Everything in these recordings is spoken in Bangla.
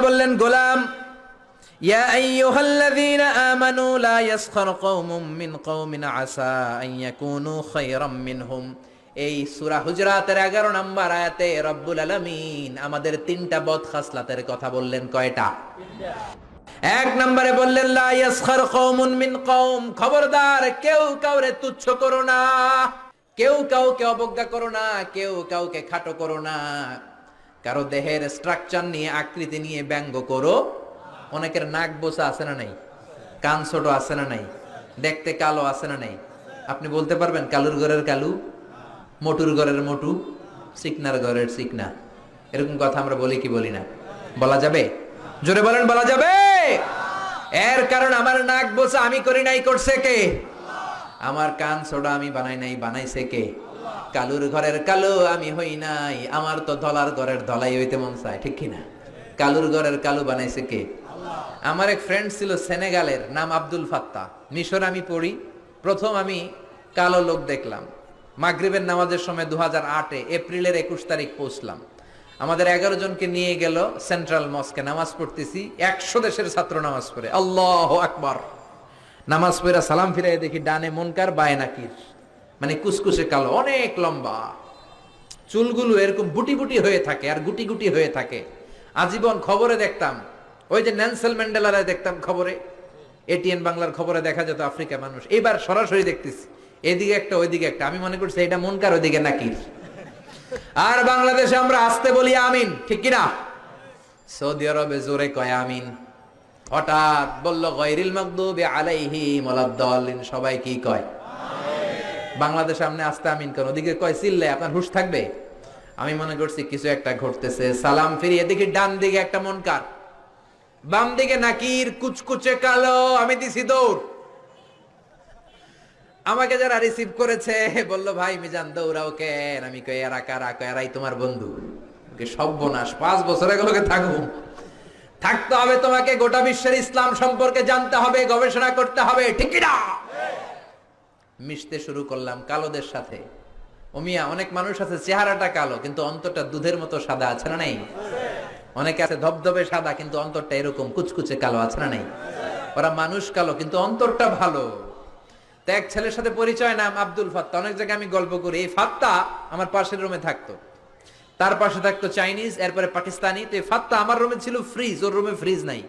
বললেন, গোলাম, ইয়া আইয়ুহাল্লাযীনা আমানু লা ইয়াসখার কওমুম মিন কওমিন আসা আন ইয়াকুনু খায়রাম মিনহুম। এই সূরা হুজরাতের 11 নম্বর আয়াতে রব্বুল আলামিন আমাদের তিনটা বদ খাসলাতের কথা বললেন। কয়টা? এক নম্বরে বললেন লা ইয়াসখার কওমুন মিন কওম, খবরদার কেউ কাউরে তুচ্ছ করো না, কেউ কাউকে অবজ্ঞা করো না, কেউ কাউকে খাটো করো না, কারো দেহের স্ট্রাকচার নিয়ে, আকৃতি নিয়ে ব্যঙ্গ করো। অনেকের নাক বোসা আছে না নাই? কান ছোট আছে না নাই? দেখতে কালো আছে না নাই? আপনি বলতে পারবেন কালুর ঘরের কালু, মোটুর ঘরের মোটু, চিকনার ঘরের চিকনা? এরকম কথা আমরা বলি কি বলি না? বলা যাবে? জোরে বলেন, বলা যাবে? এর কারণ আমার নাক বোসা আমি করি নাই, করছে কে? আমার কান ছোট আমি বানাই নাই, বানাইছে কে? কালুর ঘরের কালো আমি হই নাই, আমার তো ধলার ঘরের ধলাই হইতে মন চায়, ঠিক কিনা? কালুর ঘরের কালু বানাইছে কে? আমার এক ফ্রেন্ড ছিল সেনেগালের, নাম আব্দুল ফাত্তা। মিশর আমি পড়ি, প্রথম আমি কালো লোক দেখলাম মাগরিবের নামাজের সময় 2008-এ এপ্রিলের 21 তারিখ পৌঁছলাম। আমাদের 11 জনকে নিয়ে গেল সেন্ট্রাল মস্কে, নামাজ পড়তেছি, 100 দেশের ছাত্র নামাজ পড়ে, আল্লাহু আকবার। নামাজ পড়া সালাম ফিরাই দেখি ডানে মুনকার বায়ে নাকির, মানে কুসকুসে কালো, অনেক লম্বা, চুলগুলো এরকম বুটি বুটি হয়ে থাকে আর গুটি গুটি হয়ে থাকে। আজীবন খবরে দেখতাম, ওই যে নেলসন ম্যান্ডেলারে দেখতাম খবরে, এটিএন বাংলার খবরে দেখা যেত আফ্রিকা মানুষ। এবার সরাসরি দেখতেছি, এদিকে একটা ওইদিকে একটা, আমি মনে করছি এটা মুনকার ওইদিকে নাকির। আর বাংলাদেশে আমরা আসতে বলি আমিন, ঠিক কিনা? সৌদি আরবে জোরে কয় আমিন। হঠাৎ বলল গায়রিল মাগদুবি আলাইহিম ওয়ালাদ-দাল্লিন, সবাই কি কয়? বাংলাদেশে আপনি আসতে আমিন কেন? ওদিকে কয় চিল্লে, আপনার হুঁশ থাকবে? আমি মনে করছি কিছু একটা ঘটতেছে। সালাম ফিরিয়ে দেখি ডান দিকে একটা মুনকার, বাম দিকে নাকির, কুচকুচে কালো। আমি দিছি দৌড়। আমাকে যারা রিসিভ করেছে বলল, ভাই মিজান দৌড়াও কেন? আমি কই এরা কারা? কয় এরাই তোমার বন্ধু। সর্বনাশ, 5 বছর এগুলোকে থাকবো, থাকতে হবে তোমাকে, গোটা বিশ্বের ইসলাম সম্পর্কে জানতে হবে, গবেষণা করতে হবে, ঠিক কিনা? মিশতে শুরু করলাম কালোদের সাথে। ওমিয়া, অনেক মানুষ আছে চেহারাটা কালো কিন্তু অন্তরটা দুধের মতো সাদা, আছে না নাই? অনেকে আছে ধবধবে সাদা কিন্তু অন্তরটা এরকম কুচকুচে কালো, আছে না নাই? ওরা মানুষ কালো কিন্তু অন্তরটা ভালো। তো এক ছেলের সাথে পরিচয়, নাম আব্দুল ফাত্তা। অনেক জায়গায় আমি গল্প করি, এই ফাত্তা আমার পাশের রুমে থাকতো, তার পাশে থাকতো চাইনিজ, এরপরে পাকিস্তানি। তো এই ফাত্তা আমার রুমে ছিল ফ্রিজ, ওর রুমে ফ্রিজ নাই।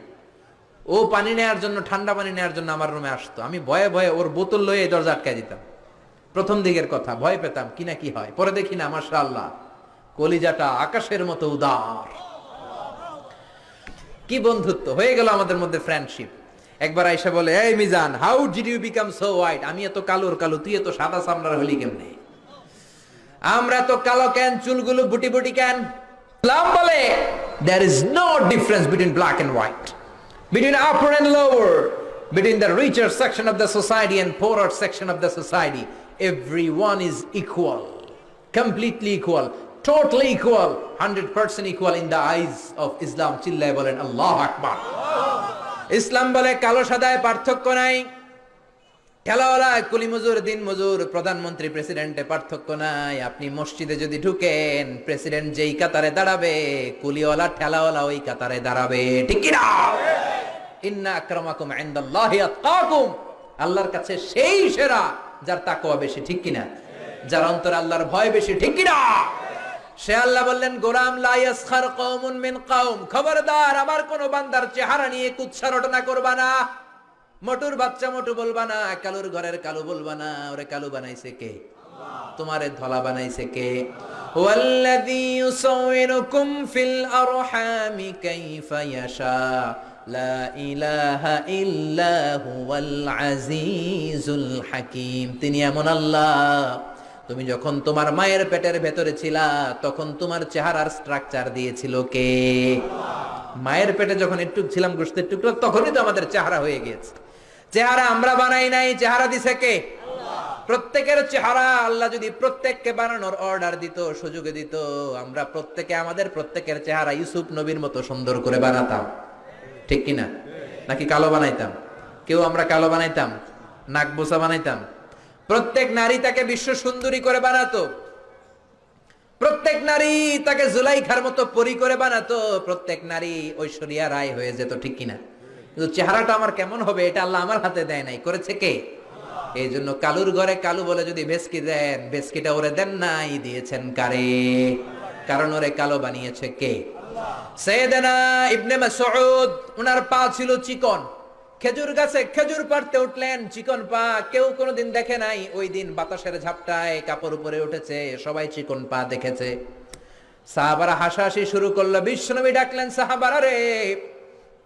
ও পানি নেওয়ার জন্য, ঠান্ডা পানি নেওয়ার জন্য আমার রুমে আসতো। আমি ভয়ে ভয়ে ওর বোতল লয়ে এই দরজা আটকায় দিতাম। প্রথম দিকের কথা, ভয় পেতাম কি না কি হয়। পরে দেখি না, মাশাআল্লাহ, কলিজাটা আকাশের মতো উদার। কি বন্ধুত্ব হয়ে গেল আমাদের মধ্যে, ফ্রেন্ডশিপ। একবার আয়েশা বলে, এই Mizan, how did you become so white? আমি এত কালোর কালো, তুই এত সাদা চামড়ার হলি কেমনে? আমরা তো কালো কেন, চুলগুলো বুটি বুটি কেন? ইসলাম বলে there is no difference between black and white, between upper and lower, between the richer section of the society and poorer section of the society. Everyone is equal, completely equal, totally equal, 100% equal in the eyes of Islam. চিল্লায় বলেন আল্লাহু আকবার। ইসলাম বলে কালো সাদায় পার্থক্য নাই, খেলাওয়ালা কুলি মজুর, দিন মজুর, প্রধানমন্ত্রী প্রেসিডেন্টে পার্থক্য নাই। আপনি মসজিদে যদি ঢুকেন, প্রেসিডেন্ট যেই কাতারে দাঁড়াবে, কুলিওয়ালা ঠেলাওয়ালা ওই কাতারে দাঁড়াবে, ঠিক কি না? ইন্না আকরামাকুম ইনদাল্লাহি আতকাকুম, আল্লাহর কাছে সেই সেরা যার তাকওয়া বেশি, ঠিক কি না? যার অন্তরে আল্লাহর ভয় বেশি, ঠিক কি না? সে আল্লাহ বললেন, গোলাম লা ইয়াসখার কওমুন মিন কওম, খবরদার আমার কোন বান্দার চেহারা নিয়ে কুৎসা রটনা করবা না। মোটুর বাচ্চা মোটু বলবা না, কালুর ঘরের কালু বলবা না। ওরে কালু বানাইছে কে? তোমারে ধলা বানাইছে কে? ওয়াল্লাযী ইউসাউইরুকুম ফিল আরহামি কাইফা ইয়াশা, লা ইলাহা ইল্লা হুয়াল আজিজুল হাকীম। তিনি এমন আল্লাহ, তুমি যখন তোমার মায়ের পেটের ভেতরে ছিলা তখন তোমার চেহারার স্ট্রাকচার দিয়েছিল কে? মায়ের পেটে যখন একটু ছিলাম, গোশতের টুকরো, তখনই তো আমাদের চেহারা হয়ে গিয়েছে। চেহারা আমরা বানাই নাই, চেহারা দিছে কে? প্রত্যেকের চেহারা আল্লাহ যদি প্রত্যেককে বানানোর অর্ডার দিত, সুযোগ দিত, আমরা প্রত্যেকে আমাদের প্রত্যেকের চেহারা ইউসুফ নবীর মতো সুন্দর করে বানাতাম, ঠিক কিনা? নাকি কালো বানাইতাম? কেউ আমরা কালো বানাইতাম, নাক বোসা বানাইতাম? প্রত্যেক নারী তাকে বিশ্ব সুন্দরী করে বানাতো। প্রত্যেক নারী তাকে জুলাইখার মতো পরি করে বানাতো, প্রত্যেক নারী ঐশ্বরিয়া রায় হয়ে যেত, ঠিক কিনা? কিন্তু চেহারাটা আমার কেমন হবে এটা আল্লাহ আমার হাতে দেয় নাই, করেছে কে? এই জন্য কালুর ঘরে কালু বলে যদি ভেস্কি দেন, ভেস্কিটা ওরে দেন নাই, দিয়েছেন কারে? কারণ ওরে কালো বানিয়েছে কে? সাইয়েদনা ইবনে মাসউদ, ওনার পা ছিল চিকন, খেজুর গাছে খেজুর পাড়তে উঠলেন, চিকন পা, কেউ কোনোদিন দেখে নাই। ওই দিন বাতাসের ঝাপটায় কাপড় উপরে উঠেছে, সবাই চিকন পা দেখেছে। সাহাবারা হাসাহাসি শুরু করলো। বিশ্বনবী ডাকলেন, সাহাবারা রে,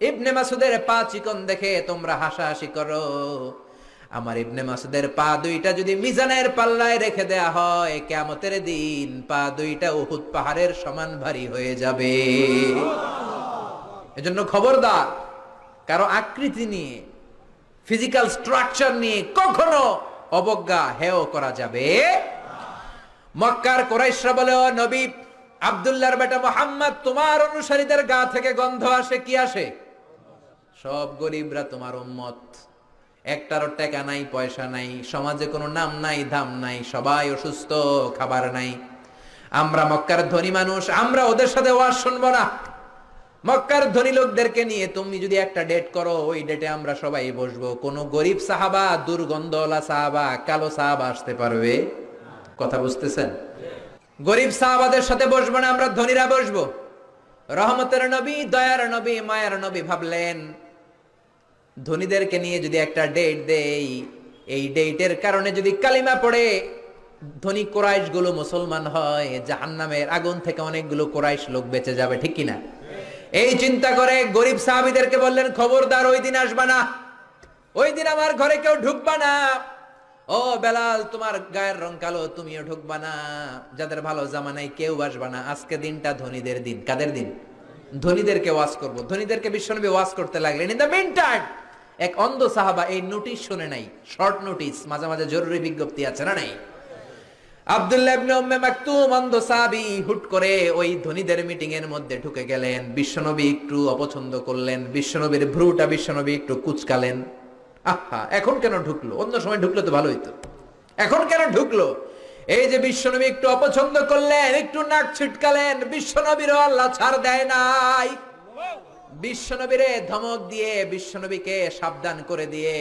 ইবনে মাসউদের পা চিকন দেখে তোমরা হাসাহাসি করো, আমার ইবনে মাসউদের পা দুইটা যদি মিজানের পাল্লায় রেখে দেয়া হয়, কিয়ামতের দিন পা দুইটা উহুদ পাহাড়ের সমান ভারী হয়ে যাবে। এজন্য খবরদার, কারো আকৃতি নিয়ে, ফিজিক্যাল স্ট্রাকচার নিয়ে কখনো অবজ্ঞা হেয় করা যাবে। মক্কার কুরাইশরা বলে, ও নবী, আব্দুল্লাহর বেটা মুহাম্মদ, তোমার অনুসারীদের গা থেকে গন্ধ আসে, কি আসে? সব গরিবরা তোমার উম্মত, একটারও টাকা নাই, পয়সা নাই, সমাজে কোনো নাম নাই, দাম নাই, সবাই অসুস্থ, খাবার নাই। আমরা মক্কার ধনী মানুষ, আমরা ওদের সাথে ওয়াজ শুনবো না। মক্কার ধনী লোকদেরকে নিয়ে তুমি যদি একটা ডেট করো, ওই ডেটে আমরা সবাই বসবো। কোন গরিব সাহাবা, দুর্গন্ধওয়ালা সাহাবা, কালো সাহাবা আসতে পারবে? কথা বুঝতেছেন? গরিব সাহাবাদের সাথে বসবো না, আমরা ধনীরা বসবো। রহমতের নবী, দয়ার নবী, মায়ার নবী ভাবলেন, ধনীদেরকে নিয়ে যদি একটা ডেট দেই, এই ডেটের কারণে যদি কালিমা পড়ে ধনী কোরাইশ গুলো মুসলমান হয়, জাহান্নামের আগুন থেকে অনেকগুলো কোরাইশ লোক বেঁচে যাবে, ঠিক কিনা? এই চিন্তা করে গরিব সাহাবীদেরকে বললেন, খবরদার ওই দিন আসবা না, ওই দিন আমার ঘরে কেউ ঢুকবা না। ও বেলাল, তোমার গায়ের রং কালো, তুমিও ঢুকবা না। যাদের ভালো জামা নাই কেউ আসবা না। আজকে দিনটা ধনীদের দিন। কাদের দিন? ধনীদেরকে ওয়াজ করব। ধনীদেরকে বিশ্বনবী ওয়াজ করতে লাগলেন। ইন দ্য মিন টাইম এক অন্ধ সাহাবা এই নোটিশ শুনে নাই, শর্ট নোটিশ, মাঝে মাঝে জরুরি বিজ্ঞপ্তি আছে না নাই? আব্দুল্লাহ ইবনে উম্মে মাকতুম, অন্ধ সাহাবী, হুট করে ওই ধনীদের মিটিং এর মধ্যে ঢুকে গেলেন। বিশ্বনবী একটু অপছন্দ করলেন, বিশ্বনবীর ভ্রুটা বিশ্বনবী একটু কুচকালেন। আহা, এখন কেন ঢুকলো? অন্য সময় ঢুকলে তো ভালো হইতো, এখন কেন ঢুকলো? এই যে বিশ্বনবী একটু অপছন্দ করলেন, একটু নাক ছিটকালেন, বিশ্বনবীরও আল্লাহ ছাড় দেয় নাই। বিশ্বনবীরে ধমক দিয়ে, বিশ্বনবীকে সাবধান করে দিয়ে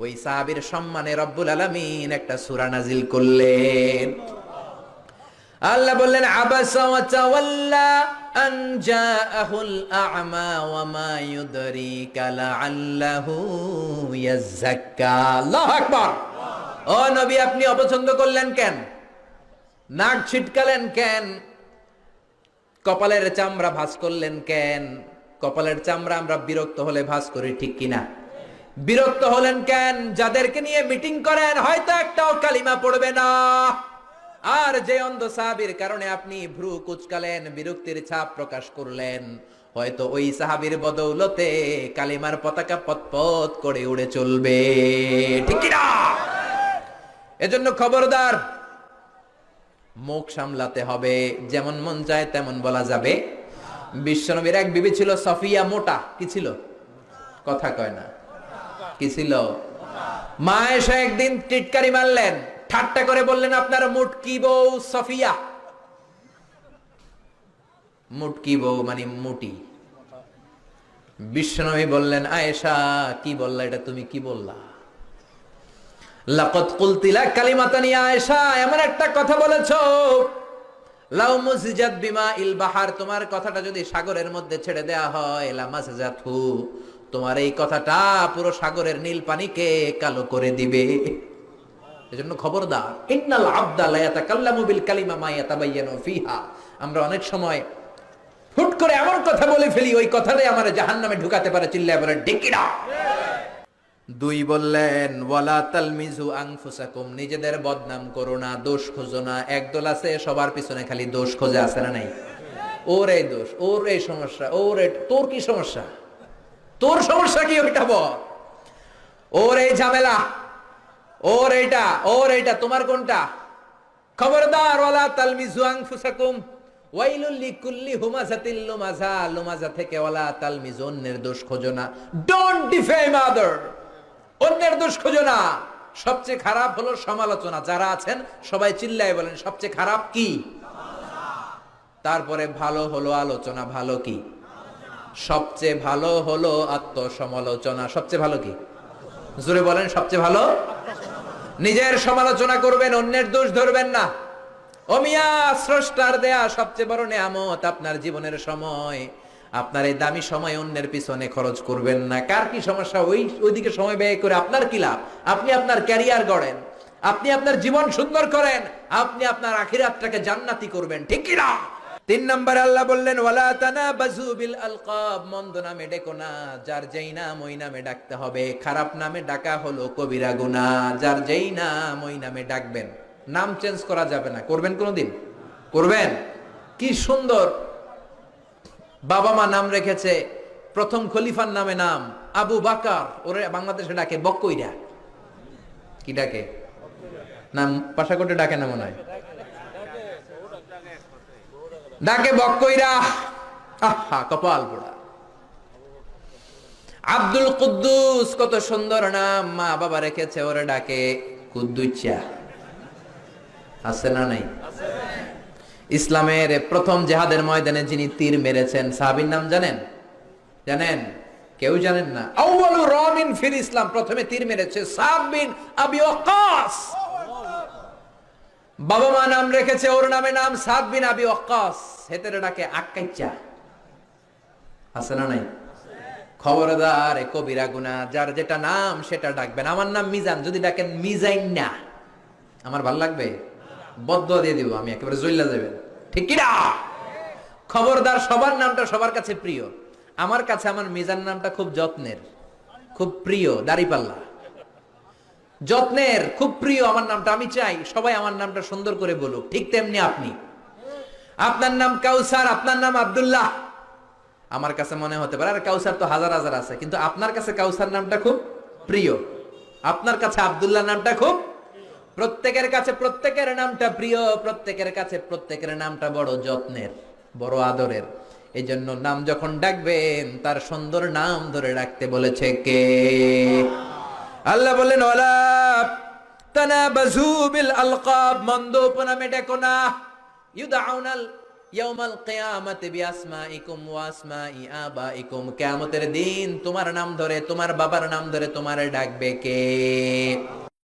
ওই সাহাবীর সম্মানে রব্বুল আলামিন একটা সূরা নাজিল করলেন। আল্লাহ বললেন, আবাসা ওয়া তাওয়াল্লা আন জাআহুল আ'মা ওয়া মা ইউদরিকা লাআল্লাহু ইয়াযাক্কা। আল্লাহু আকবার। ও নবী, আপনি অপছন্দ করলেন কেন? নাক ছিটকালেন কেন? কপালের চামড়া ভাঁজ করলেন কেন? কপালের চামড়া আমরা বিরক্ত হলে ভাঁজ করি, ঠিক কিনা? বিরক্ত হলেন কেন? যাদেরকে নিয়ে মিটিং করেন হয়তো একটাও কালিমা পড়বে না। আর যে অন্ধ সাহাবীর কারণে আপনি ভ্রু কুচকালেন, বিরক্তির ছাপ প্রকাশ করলেন, হয়তো ওই সাহাবীর বদৌলতে কালিমার পতাকা পতপত করে উড়ে চলবে, ঠিক কিনা? এজন্য খবরদার, মুখ সামলাতে হবে, যেমন মন চায় তেমন বলা যাবে। বিশ্বনবীর এক বিবি ছিল সফিয়া, মোটা। কি ছিল? কথা কয় না। কি ছিল? মা এসে একদিন টিটকারি মারলেন, ঠাট্টা করে বললেন, আপনার মুটকি বউ সফিয়া। মুটকি বউ মানে মুটি। বিশ্বনবী বললেন, আয়েশা, কি বললা এটা? তুমি কি বললা? লাকাদ কুলতিলা কালিমাতান ইয়া আয়েশা, এমন একটা কথা বলেছো, লাউ মুসিজাত বিমা ইল বাহার, তোমার কথাটা যদি সাগরের মধ্যে ছেড়ে দেয়া হয়, লা মাসজাতহু, তোমার এই কথাটা পুরো সাগরের নীল পানিকে কালো করে দিবে। এজন্য খবরদার, ইন্নাল আবদা লা ইয়াতাকাল্লামু বিল কালিমা মা ইয়াতাবায়ানু ফিহা। আমরা অনেক সময় হুট করে এমন কথা বলে ফেলি, ওই কথাটাই আমারে জাহান্নামে ঢুকাতে পারে। চিল্লায় বলে ডিকিরা। দুই বললেন, ওয়ালা তালমিজু আনফুসাকুম, নিজেদের বদনাম করো না, দোষ খোঁজো না। একদল আছে সবার পিছনে খালি দোষ খোঁজে, আছে না নাই? ওর এই দোষ, ওর এই সমস্যা, ওর তোর কি সমস্যা? তোর সমস্যা কি ওইটা বল। ওর এই ঝামেলা, ওর এইটা, তোমার কোনটা? খবরদার, ওয়ালা তালমিজু আনফুসাকুম ওয়াইলুল লিকুল্লি হুমাযাতিল লুমাযা, লুমাযা থেকে ওয়ালা তালমিজু, অন্যের দোষ খোঁজো না। ডোন্ট ডিফেম আদার, অন্যের দোষ খোঁজো না। সবচেয়ে খারাপ হলো সমালোচনা। যারা আছেন সবাই চিল্লায় বলেন, সবচেয়ে খারাপ কি? তারপরে ভালো হলো আলোচনা। ভালো কি? সবচেয়ে ভালো হলো আত্মসমালোচনা। সবচেয়ে ভালো কি? জোরে বলেন, সবচেয়ে ভালো। নিজের সমালোচনা করবেন, অন্যের দোষ ধরবেন না। ও মিয়া, স্রষ্টার দেয়া সবচেয়ে বড় নেয়ামত আপনার জীবনের সময়। আপনার এই দামি সময় অন্যের পিছনে খরচ করবেন না। কার কি সমস্যা, ওইদিকে সময় ব্যয় করে আপনার কি লাভ? আপনি আপনার ক্যারিয়ার গড়েন, আপনি আপনার জীবন সুন্দর করেন, আপনি আপনার আখিরাতটাকে জান্নাতি করবেন, ঠিক কি না? 3 নম্বরে আল্লাহ বললেন ওয়ালা তানাবাজু বিল আলকাব, মন্দ নামে ডেকো না। যার যেই নাম ওই নামে ডাকতে হবে। খারাপ নামে ডাকা হলো কবিরা গুনাহ। যার যেই নাম ওই নামে ডাকবেন, নাম চেঞ্জ করা যাবে না। করবেন কোনোদিন? করবেন? কি সুন্দর বাবা মা নাম রেখেছে। প্রথম খলিফার নামে নাম আবু বাকার, ওরে বাংলাদেশে ডাকে বক্কইরা। কি ডাকে? নাম পাশাকোটে ডাকে না মনে হয়, ডাকে বক্কইরা। আহা, কপাল পোড়া। আব্দুল কুদ্দুস, কত সুন্দর নাম, মা বাবা রেখেছে, ওরে ডাকে কুদ্দুচ্চা। আছে না নাই? ইসলামের প্রথম জিহাদের ময়দানে যিনি তীর মেরেছেন, সাহাবীর নাম জানেন? জানেন? কেউ জানেন না? আউয়ালু রামিন ফিল ইসলাম, প্রথমে তীর মেরেছে সাদ বিন আবি ওয়াক্কাস। বাবা মা নাম রেখেছে, ওর নামে নাম সাদ বিন আবি ওয়াক্কাস, হেতেরে ডাকে আক্কাইচা। আছে না নাই? খবরদার, কবিরা গুনাহ। যার যেটা নাম সেটা ডাকবেন। আমার নাম মিজান, যদি ডাকেন মিজাইন না, আমার ভাল লাগবে? বদদুয়া দিয়ে দিব আমি, একেবারে জ্বললা যাবেন, ঠিক কি না? খবরদার, সবার নামটা সবার কাছে প্রিয়। আমার কাছে আমার মিজান নামটা খুব যত্নের, খুব প্রিয়, দাড়িপাল্লা, যত্নের, খুব প্রিয় আমার নামটা। আমি চাই সবাই আমার নামটা সুন্দর করে বলুক। ঠিক তেমনি আপনি, আপনার নাম কাউসার, আপনার নাম আব্দুল্লাহ। আমার কাছে মনে হতে পারে আর কাউসার তো হাজার হাজার আছে, কিন্তু আপনার কাছে কাউসার নামটা খুব প্রিয়, আপনার কাছে আব্দুল্লাহ নামটা খুব। প্রত্যেকের কাছে প্রত্যেকের নামটা প্রিয়, প্রত্যেকের কাছে প্রত্যেকের নামটা বড় যত্নের, বড় আদরের। এই জন্য নাম যখন ডাকবেন তার সুন্দর নাম ধরে ডাকতে বলেছে কে? আল্লাহ বললেন ওয়ালা তানাবাজু বিল আলকাব, মন্দ উপনামে ডেকো না। ইউদাউনাল ইয়াউমাল কিয়ামাতি বিআসমাইকুম ওয়া আসমাই আবাইকুম, কিয়ামতের দিন তোমার নাম ধরে, তোমার বাবার নাম ধরে তোমারে ডাকবে কে?